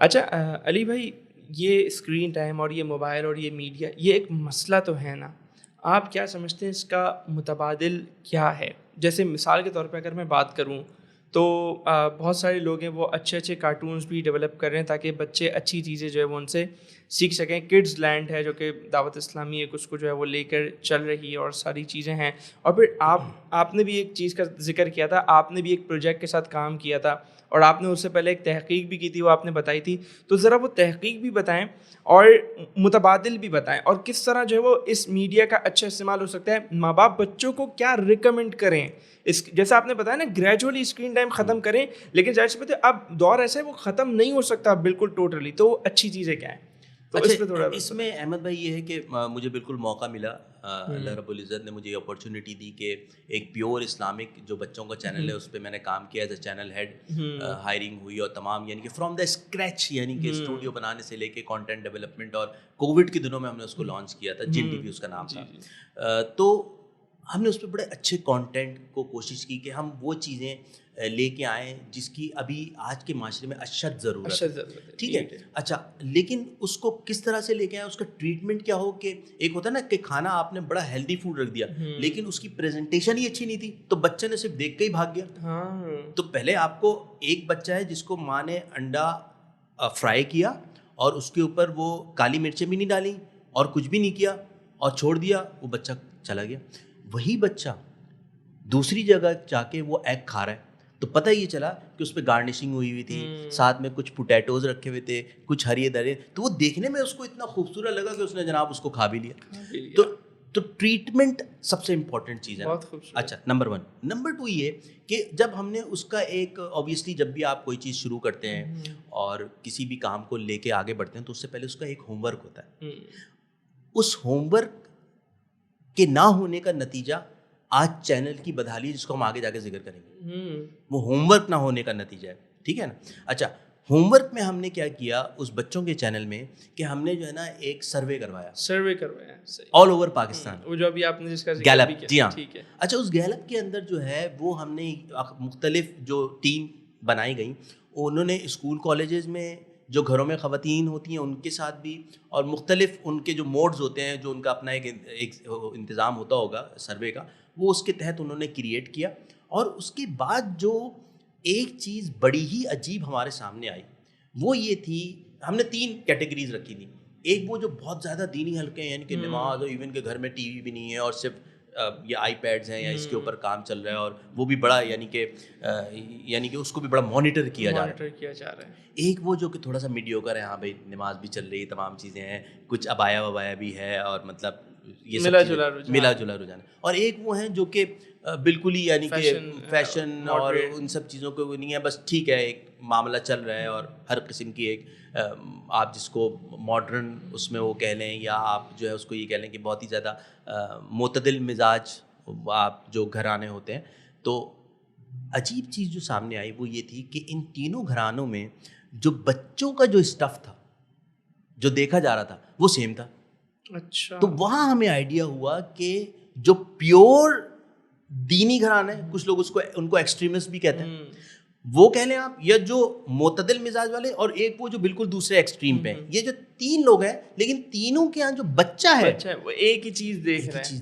اچھا علی بھائی، یہ اسکرین ٹائم اور یہ موبائل اور یہ میڈیا، یہ ایک مسئلہ تو ہے نا، آپ کیا سمجھتے ہیں اس کا متبادل کیا ہے؟ جیسے مثال کے طور پہ اگر میں بات کروں تو بہت سارے لوگ ہیں وہ اچھے اچھے کارٹونز بھی ڈیولپ کر رہے ہیں تاکہ بچے اچھی چیزیں جو ہے وہ ان سے سیکھ سکیں. کڈز لینڈ ہے جو کہ دعوت اسلامی ایک اس کو جو ہے وہ لے کر چل رہی ہے اور ساری چیزیں ہیں. اور پھر آپ نے بھی ایک چیز کا ذکر کیا تھا، آپ نے بھی ایک پروجیکٹ کے ساتھ کام کیا تھا اور آپ نے اس سے پہلے ایک تحقیق بھی کی تھی، وہ آپ نے بتائی تھی. تو ذرا وہ تحقیق بھی بتائیں اور متبادل بھی بتائیں، اور کس طرح جو ہے وہ اس میڈیا کا اچھا استعمال ہو سکتا ہے. ماں باپ بچوں کو کیا ریکمینڈ کریں؟ اس جیسا آپ نے بتایا نا، گریجولی اسکرین ٹائم ختم کریں، لیکن ظاہر سی بات ہے اب دور ایسا ہے وہ ختم نہیں ہو سکتا بالکل ٹوٹلی. تو وہ اچھی چیزیں کیا ہیں؟ تو اچھا، اس پہ تھوڑا اس میں احمد بھائی یہ ہے کہ مجھے بالکل موقع ملا، اللہ رب العزت نے مجھے یہ اپرچونیٹی دی کہ ایک پیور اسلامک جو بچوں کا چینل ہے اس پہ میں نے کام کیا as a channel head. Hiring ہوئی اور تمام یعنی کہ فرام دا اسکریچ، یعنی کہ اسٹوڈیو بنانے سے لے کے کانٹینٹ ڈیولپمنٹ، اور کووڈ کے دنوں میں ہم نے اس کو لانچ کیا تھا، جن ٹی وی اس کا نام تھا. تو ہم نے اس پہ بڑے اچھے کانٹینٹ کو کوشش کی کہ ہم وہ چیزیں لے کے آئیں جس کی ابھی آج کے معاشرے میں اشد ضرورت ہے. ٹھیک ہے. اچھا، لیکن اس کو کس طرح سے لے کے آئیں، اس کا ٹریٹمنٹ کیا ہو. کہ ایک ہوتا ہے نا کہ کھانا آپ نے بڑا ہیلدی فوڈ رکھ دیا لیکن اس کی پریزنٹیشن ہی اچھی نہیں تھی تو بچے نے صرف دیکھ کے ہی بھاگ گیا. تو پہلے آپ کو ایک بچہ ہے جس کو ماں نے انڈا فرائی کیا اور اس کے اوپر وہ کالی مرچیں بھی نہیں ڈالیں اور کچھ بھی نہیں کیا اور چھوڑ دیا، وہ بچہ چلا گیا. وہی بچہ دوسری جگہ جا کے وہ ایگ کھا رہا ہے تو پتہ یہ چلا کہ اس پہ گارنشنگ ہوئی ہوئی تھی، ساتھ میں کچھ پوٹیٹوز رکھے ہوئے تھے، کچھ ہری درے، تو وہ دیکھنے میں اس کو اتنا خوبصورت لگا کہ اس نے جناب اس کو کھا بھی لیا. تو ٹریٹمنٹ سب سے امپورٹنٹ چیز ہے. اچھا، نمبر 1. نمبر 2 یہ کہ جب ہم نے اس کا ایک اوبیسلی جب بھی آپ کوئی چیز شروع کرتے ہیں اور کسی بھی کام کو لے کے آگے بڑھتے ہیں تو اس سے پہلے اس کا ایک ہوم ورک ہوتا ہے. اس ہوم ورک کے نہ ہونے کا نتیجہ آج چینل کی بدحالی جس کو ہم آگے جا کے ذکر کریں گے، وہ ہوم ورک نہ ہونے کا نتیجہ ہے. ٹھیک ہے نا. اچھا، ہوم ورک میں ہم نے کیا کیا اس بچوں کے چینل میں کہ ہم نے جو ہے نا ایک سروے کروایا آل اوور پاکستان، وہ جو ابھی آپ نے جس کا گیلپ. جی ہاں. اچھا، اس گیلپ کے اندر جو ہے وہ ہم نے مختلف جو ٹیم بنائی گئیں، انہوں نے اسکول کالجز میں جو گھروں میں خواتین ہوتی ہیں ان کے ساتھ بھی، اور مختلف ان کے جو موڈز ہوتے ہیں جو ان کا اپنا ایک انتظام ہوتا ہوگا سروے کا، وہ اس کے تحت انہوں نے کریٹ کیا. اور اس کے بعد جو ایک چیز بڑی ہی عجیب ہمارے سامنے آئی وہ یہ تھی، ہم نے 3 کیٹیگریز رکھی تھیں. ایک وہ جو بہت زیادہ دینی حلقے ہیں، یعنی کہ نماز اور ایون کے گھر میں ٹی وی بھی نہیں ہے اور صرف یہ آئی پیڈز ہیں یا اس کے اوپر کام چل رہا ہے، اور وہ بھی بڑا یعنی کہ اس کو بھی بڑا مانیٹر کیا جا رہا ہے. ایک وہ جو کہ تھوڑا سا میڈیوکر ہے، ہاں بھائی نماز بھی چل رہی، تمام چیزیں ہیں، کچھ ابایا وبایا بھی ہے اور مطلب یہ ملا جلا رجحان. اور ایک وہ ہیں جو کہ بالکل ہی یعنی کہ فیشن اور ان سب چیزوں کو وہ نہیں ہے، بس ٹھیک ہے ایک معاملہ چل رہا ہے اور ہر قسم کی ایک آپ جس کو ماڈرن اس میں وہ کہہ لیں یا آپ جو ہے اس کو یہ کہہ لیں کہ بہت ہی زیادہ معتدل مزاج آپ جو گھرانے ہوتے ہیں. تو عجیب چیز جو سامنے آئی وہ یہ تھی کہ ان تینوں گھرانوں میں جو بچوں کا جو اسٹف تھا جو دیکھا جا رہا تھا وہ سیم تھا. اچھا. تو وہاں ہمیں آئیڈیا ہوا کہ جو پیور دینی گھرانے، کچھ لوگ ان کو ایکسٹریمسٹ بھی کہتے ہیں، وہ کہہ لیں آپ، یا جو معتدل مزاج والے، اور ایک وہ جو بالکل دوسرے ایکسٹریم پہ ہیں، یہ جو 3 لوگ ہیں، لیکن تینوں کے یہاں جو بچہ ہے وہ ایک ہی چیز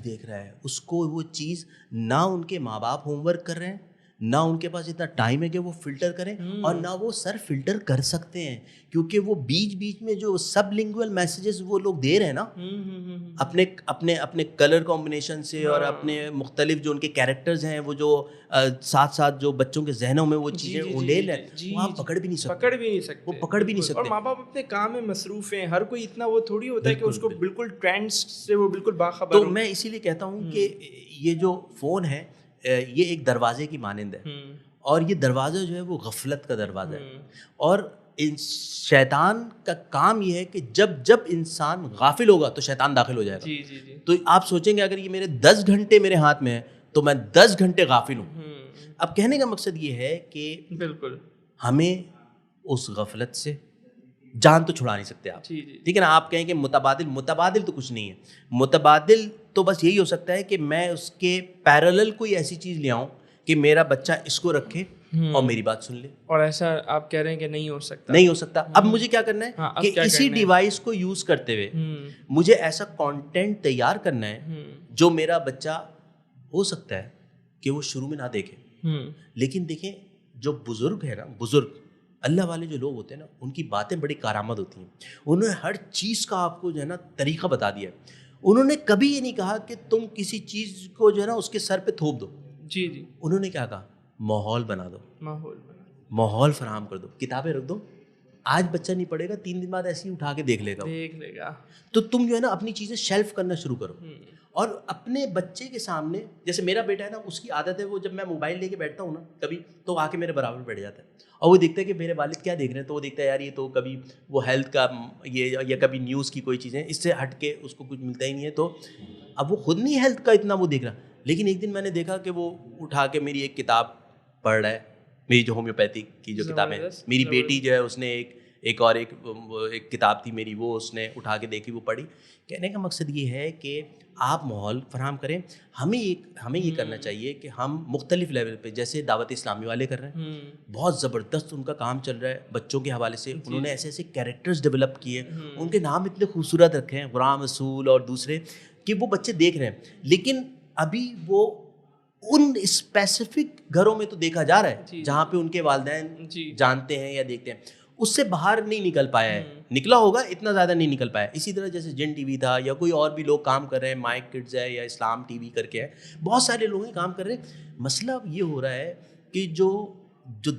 دیکھ رہا ہے. اس کو وہ چیز نہ ان کے ماں باپ ہوم ورک کر رہے ہیں، نہ ان کے پاس اتنا ٹائم ہے کہ وہ فلٹر کریں، اور نہ وہ سر فلٹر کر سکتے ہیں، کیونکہ وہ بیچ بیچ میں جو سب لنگول میسیجز وہ لوگ دے رہے ہیں نا اپنے کلر کمبینیشن سے اور اپنے مختلف جو ان کے کیریکٹرز ہیں، وہ جو ساتھ ساتھ جو بچوں کے ذہنوں میں وہ چیزیں اونڈیل ہیں، وہ آپ پکڑ بھی نہیں سکتے. اور ماں باپ اپنے کام میں مصروف ہیں، ہر کوئی اتنا وہ تھوڑی ہوتا ہے کہ اس کو بالکل ٹرینڈز سے وہ بالکل باخبر. تو میں اسی لیے کہتا ہوں کہ یہ جو فون ہے یہ ایک دروازے کی مانند ہے، اور یہ دروازہ جو ہے وہ غفلت کا دروازہ ہے. اور شیطان کا کام یہ ہے کہ جب انسان غافل ہوگا تو شیطان داخل ہو جائے گا. تو آپ سوچیں گے اگر یہ میرے 10 گھنٹے میرے ہاتھ میں ہے تو میں 10 گھنٹے غافل ہوں. اب کہنے کا مقصد یہ ہے کہ بالکل ہمیں اس غفلت سے جان تو چھڑا نہیں سکتے آپ. ٹھیک ہے نا. آپ کہیں کہ متبادل تو کچھ نہیں ہے. متبادل تو بس یہی ہو سکتا ہے کہ میں اس کے پیرالل کوئی ایسی چیز لے آؤں کہ میرا بچہ اس کو رکھے اور میری بات سن لے. اور ایسا آپ کہہ رہے ہیں کہ نہیں ہو سکتا. نہیں ہو سکتا. اب مجھے کیا کرنا ہے کہ اسی ڈیوائس کو یوز کرتے ہوئے مجھے ایسا کانٹینٹ تیار کرنا ہے جو میرا بچہ ہو سکتا ہے کہ وہ شروع میں نہ دیکھے, لیکن دیکھیں جو بزرگ ہے نا, بزرگ اللہ والے جو لوگ ہوتے ہیں نا, ان کی باتیں بڑی کارآمد ہوتی ہیں. انہوں نے ہر چیز کا آپ کو جو ہے نا طریقہ بتا دیا ہے. انہوں نے کبھی یہ نہیں کہا کہ تم کسی چیز کو جو ہے نا اس کے سر پہ تھوپ دو. جی جی. انہوں نے کیا کہا, ماحول بنا دو, ماحول فراہم کر دو, کتابیں رکھ دو. آج بچہ نہیں پڑھے گا, 3 دن بعد ایسے ہی اٹھا کے دیکھ لے گا. تو تم جو ہے نا اپنی چیزیں شیلف کرنا شروع کرو. اور اپنے بچے کے سامنے, جیسے میرا بیٹا ہے نا, اس کی عادت ہے, وہ جب میں موبائل لے کے بیٹھتا ہوں نا کبھی, تو آ کے میرے برابر بیٹھ جاتا ہے اور وہ دیکھتا ہے کہ میرے والد کیا دیکھ رہے ہیں, تو وہ دیکھتا ہے یار یہ تو کبھی وہ ہیلتھ کا یہ یا کبھی نیوز کی کوئی چیزیں, اس سے ہٹ کے اس کو کچھ ملتا ہی نہیں ہے. تو اب وہ خود نہیں ہیلتھ کا اتنا وہ دیکھ رہا, لیکن ایک دن میں نے دیکھا کہ وہ اٹھا کے میری ایک کتاب پڑھ رہا ہے, میری جو ہومیوپیتھک کی جو کتابیں ہیں. میری بیٹی جو ہے اس نے ایک کتاب تھی میری, وہ اس نے اٹھا کے دیکھی, وہ پڑھی. کہنے کا مقصد یہ ہے کہ آپ ماحول فراہم کریں. ہمیں یہ کرنا چاہیے کہ ہم مختلف لیول پہ, جیسے دعوت اسلامی والے کر رہے ہیں, بہت زبردست ان کا کام چل رہا ہے بچوں کے حوالے سے. انہوں نے ایسے ایسے کیریکٹرز ڈیولپ کیے, ان کے نام اتنے خوبصورت رکھے ہیں, غلام رسول اور دوسرے, کہ وہ بچے دیکھ رہے ہیں. لیکن ابھی وہ ان اسپیسیفک گھروں میں تو دیکھا جا رہا ہے جہاں پہ ان کے والدین جانتے ہیں یا دیکھتے ہیں, اس سے باہر نہیں نکل پایا ہے. نکلا ہوگا, اتنا زیادہ نہیں نکل پایا. اسی طرح جیسے جن ٹی وی تھا, یا کوئی اور بھی لوگ کام کر رہے ہیں, مائک کڈز ہے یا اسلام ٹی وی کر کے ہے, بہت سارے لوگ ہیں کام کر رہے ہیں. مسئلہ یہ ہو رہا ہے کہ جو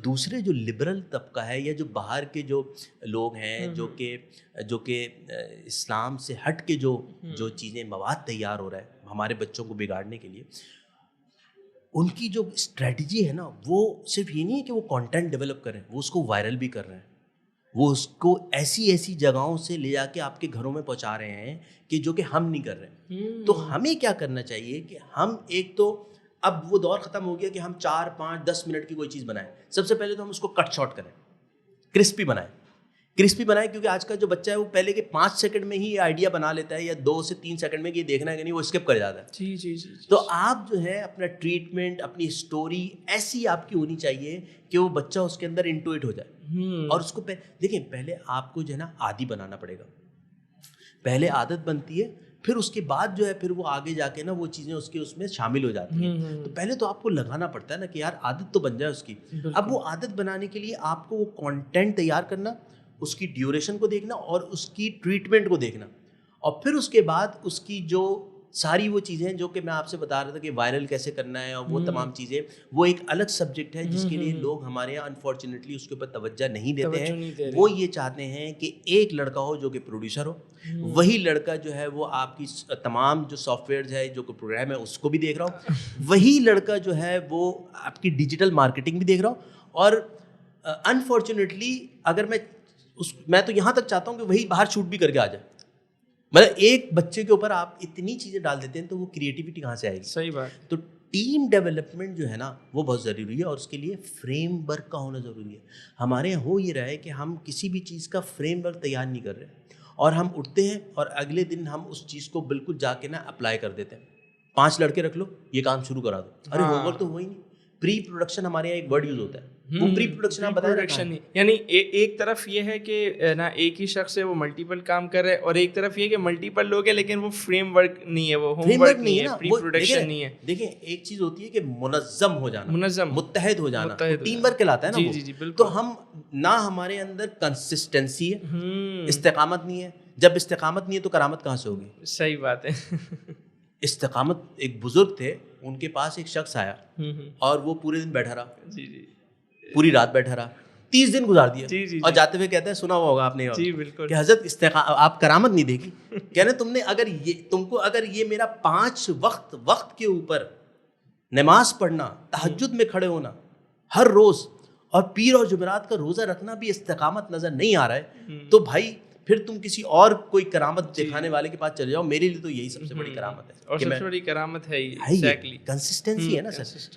دوسرے جو لبرل طبقہ ہے, یا جو باہر کے جو لوگ ہیں جو کہ اسلام سے ہٹ کے جو چیزیں مواد تیار ہو رہا ہے ہمارے بچوں کو بگاڑنے کے لیے, ان کی جو اسٹریٹجی ہے نا, وہ صرف یہ نہیں ہے کہ وہ کانٹینٹ ڈیولپ کریں, وہ اس کو وائرل بھی کر رہے ہیں. وہ اس کو ایسی جگہوں سے لے جا کے آپ کے گھروں میں پہنچا رہے ہیں کہ جو کہ ہم نہیں کر رہے. تو ہمیں کیا کرنا چاہیے کہ ہم ایک تو, اب وہ دور ختم ہو گیا کہ ہم 4, 5, 10 منٹ کی کوئی چیز بنائیں. سب سے پہلے تو ہم اس کو کٹ شارٹ کریں, کرسپی بنائیں, کیونکہ آج کا جو بچہ ہے وہ پہلے کے 5 سیکنڈ میں ہی یہ آئیڈیا بنا لیتا ہے, یا 2 سے 3 سیکنڈ میں کہ یہ دیکھنا ہے کہ نہیں, وہ اسکپ کر جاتا ہے. جی. تو آپ جو ہے اپنا ٹریٹمنٹ, اپنی اسٹوری ایسی آپ کی ہونی چاہیے کہ وہ بچہ اس کے اندر انٹوئٹ ہو جائے. اور اس کو دیکھیں, پہلے آپ کو جو ہے نا عادی بنانا پڑے گا. پہلے عادت بنتی ہے, پھر اس کے بعد جو ہے پھر وہ آگے جا کے نا وہ چیزیں اس میں شامل ہو جاتی ہیں. تو پہلے تو آپ کو لگانا پڑتا ہے نا کہ یار عادت تو بن جائے اس کی. اب وہ عادت بنانے کے لیے آپ کو وہ کانٹینٹ تیار کرنا, اس کی ڈیوریشن کو دیکھنا اور اس کی ٹریٹمنٹ کو دیکھنا, اور پھر اس کے بعد اس کی جو ساری وہ چیزیں جو کہ میں آپ سے بتا رہا تھا کہ وائرل کیسے کرنا ہے, اور وہ تمام چیزیں, وہ ایک الگ سبجیکٹ ہے جس کے لیے لوگ ہمارے یہاں انفارچونیٹلی اس کے اوپر توجہ نہیں دیتے ہیں. وہ یہ چاہتے ہیں کہ ایک لڑکا ہو جو کہ پروڈیوسر ہو, وہی لڑکا جو ہے وہ آپ کی تمام جو سافٹ ویئرز ہے, جو کہ پروگرام ہے, اس کو بھی دیکھ رہا ہو, وہی لڑکا جو ہے وہ آپ کی ڈیجیٹل مارکیٹنگ بھی دیکھ رہا ہو. اور انفارچونیٹلی اگر میں تو یہاں تک چاہتا ہوں کہ وہی باہر شوٹ بھی کر کے آ جائے. مطلب ایک بچے کے اوپر آپ اتنی چیزیں ڈال دیتے ہیں تو وہ کریٹیوٹی کہاں سے آئے گی؟ صحیح بات. تو ٹیم ڈیولپمنٹ جو ہے نا وہ بہت ضروری ہے, اور اس کے لیے فریم ورک کا ہونا ضروری ہے. ہمارے یہاں ہو یہ رہا ہے کہ ہم کسی بھی چیز کا فریم ورک تیار نہیں کر رہے, اور ہم اٹھتے ہیں اور اگلے دن ہم اس چیز کو بالکل جا کے نا اپلائی کر دیتے ہیں. 5 لڑکے رکھ لو, یہ کام شروع کرا دو. ارے ہوم ورک تو ہوا ہی نہیں. پری پروڈکشن ہمارے یہاں ایک ورڈ یوز ہوتا ہے, وہ پری پروڈکشن آپ بتائیں. یعنی ایک طرف یہ ہے کہ نا ایک ہی شخص ہے وہ ملٹیپل کام کر رہا ہے, اور ایک طرف یہ کہ ملٹیپل لوگ ہیں لیکن وہ فریم ورک نہیں ہے, وہ ہوم ورک نہیں ہے, پری پروڈکشن نہیں ہے. دیکھیں ایک چیز ہوتی ہے کہ منظم ہو جانا, متحد ہو جانا, ٹیم ورک کہلاتا ہے نا. جی بالکل. تو ہم نہ ہمارے اندر کنسسٹنسی ہے, استقامت نہیں ہے. جب استقامت نہیں ہے تو کرامت کہاں سے ہوگی؟ صحیح بات ہے. استقامت, ایک بزرگ تھے, ان کے پاس ایک شخص آیا اور وہ پورے دن بیٹھا رہا, پوری رات بیٹھا رہا, 30 دن گزار دیا, اور جاتے ہوئے کہتا ہے, سنا ہوا ہوگا آپ نے کہ حضرت آپ کرامت نہیں دیکھی. کہنے تم کو اگر یہ میرا 5 وقت کے اوپر نماز پڑھنا, تہجد میں کھڑے ہونا ہر روز, اور پیر اور جمعرات کا روزہ رکھنا بھی استقامت نظر نہیں آ رہا ہے, تو بھائی پھر تم کسی اور کوئی کرامت دکھانے والے کے پاس چلے جاؤ. میرے لیے تو یہی سب سے بڑی کرامت ہے, اور سب سے بڑی کرامت ہے کنسسٹنسی ہے نا سر.